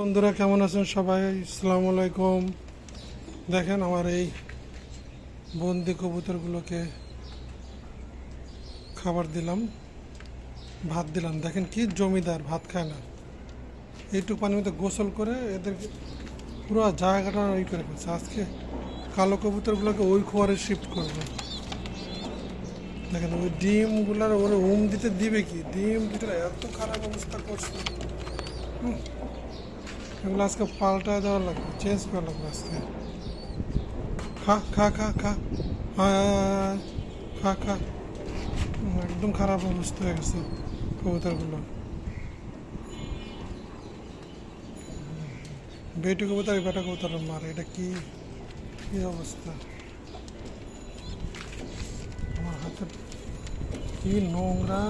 বন্ধুরা কেমন আছেন সবাই? আসসালামু আলাইকুম। দেখেন আমার এই বন্দি কবুতরগুলোকে খাবার দিলাম, ভাত দিলাম। দেখেন কি জমিদার, ভাত খায় না। এইটুকু পানির মধ্যে গোসল করে এদের পুরো জায়গাটা ওই করে ফেলছে। আজকে কালো কবুতরগুলোকে ওই খোয়ারে শিফট করবে। দেখেন ওই ডিমগুলার ওরা দিতে দিবে কি, ডিম দিতে এত খারাপ অবস্থা করছে। এগুলো আজকে পাল্টা দেওয়া লাগবে, চেঞ্জ করা লাগবে আজকে। খা খা খা খা, হ্যাঁ খা খা। একদম খারাপ অবস্থা হয়ে গেছে কবুতরগুলো। বেটি কবুতর বেটা কবুতর মারে, এটা কি কি অবস্থা? আমার হাতে কি নোংরা,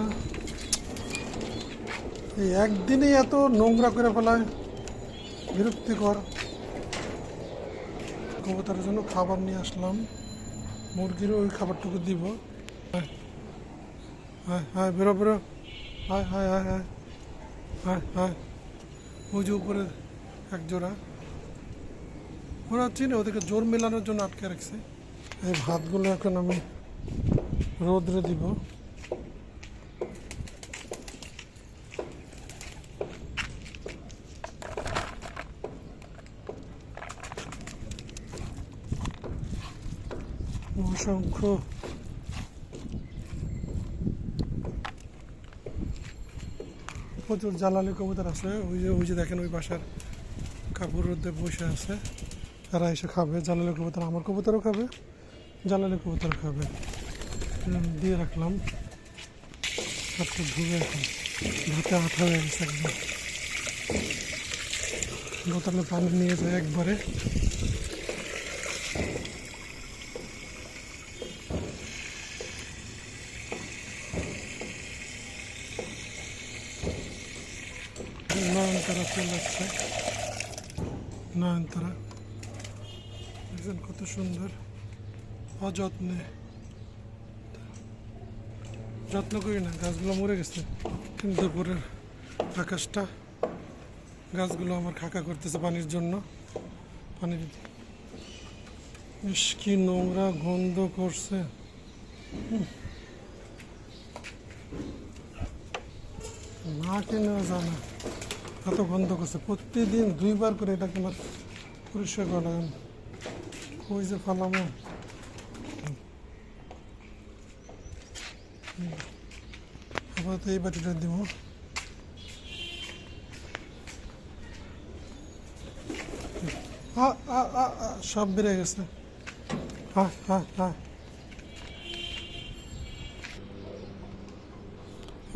এই একদিনে এত নোংরা করে ফেলায়, বিরক্তিকর। কবুতরের জন্য খাবার নিয়ে আসলাম, মুরগিরও ওই খাবারটুকু দিব। হ্যাঁ হ্যাঁ হ্যাঁ, বেরো বেরো, হায় হায় হায় হায় হায় হায়। ওই যে উপরে এক জোড়া, ওরা চিনে, ওদেরকে জোর মেলানোর জন্য আটকে রাখছে। এই ভাতগুলো এখন আমি রোদ্রে দিব। অসংখ্য প্রচুর জ্বালালি কবুতর আছে। ওই যে দেখেন ওই বাসার কাপড় রোদে বসে আছে, তারা এসে খাবে। জ্বালালি কবুতর, আমার কবুতরও খাবে, জ্বালালি কবুতর খাবে। দিয়ে রাখলাম, হাতটা ধুয়ে এখন ভাতে আঠা হয়ে গেছে একদম। বোতলে পানি নিয়ে যায় একবারে। নয়নতারা ফুল আসছে, নয়নতারা দেখছেন কত সুন্দর। অযত্নে, যত্ন করি না, গাছগুলো মরে গেছে। কিন্তু দুপুরের আকাশটা, গাছগুলো আমার খাকা করতেছে পানির জন্য। পানি বেশ কি নোংরা গন্ধ করছে। না কেনা জানা এত গন্ধ করছে। প্রতিদিন 2বার করে এটা তোমার পরিষ্কার করা লাগে। কই যে ফালামো, আবার তো এই বাটিটা দিব। সব বেড়ে গেছে। হ্যাঁ হ্যাঁ হ্যাঁ,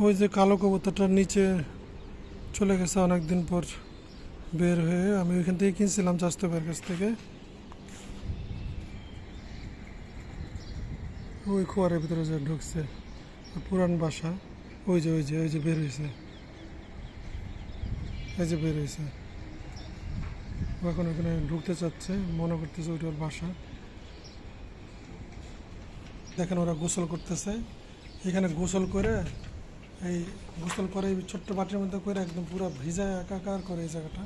ওই যে কালো কবুতরটার নিচে চলে গেছে অনেকদিন পর বের হয়ে। আমি ওইখান থেকে কিনছিলাম চাস্তো ভাইয়ের কাছ থেকে। ওই খোয়ারের ভিতরে যে ঢুকছে, পুরান বাসা। ওই যে বের হয়েছে, এই যে বের হয়েছে। ও এখন ওখানে ঢুকতে চাচ্ছে, মনে করতেছে ওইটা ওর বাসা। দেখেন ওরা গোসল করতেছে এখানে। গোসল করে এই ছোট্ট বাটির মধ্যে করে একদম পুরো ভিজায় একাকার করে এই জায়গাটা।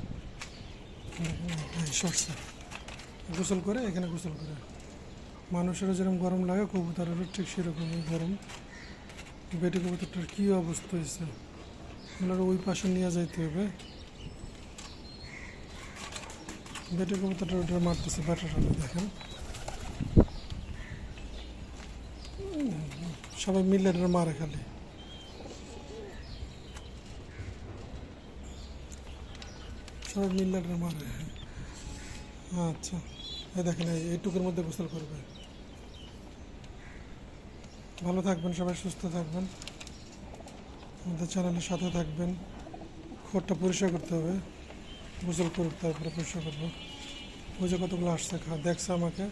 সরষে গোসল করে, এখানে গোসল করে। মানুষেরও যেরকম গরম লাগে, কবুতরেরও ঠিক সেরকমই গরম। বেটি কবুতরটার কী অবস্থা হয়েছে, এগুলোর ওই পাশে নিয়ে যাইতে হবে। বেটি কবুতরটা ওটা মারতেছে, ব্যাটাটা দেখেন। সবাই মিলে এটা মারে খালি। সবাই মিলে এটা মারে। আচ্ছা, এই দেখেন এইটুকুর মধ্যে গোসল করবে। ভালো থাকবেন সবাই, সুস্থ থাকবেন, আমাদের চ্যানেলের সাথে থাকবেন। খোরটা পরিষ্কার করতে হবে, গোসল করুক তারপরে পরিষ্কার করবো। ওই যে কতগুলো আসছে দেখছে আমাকে।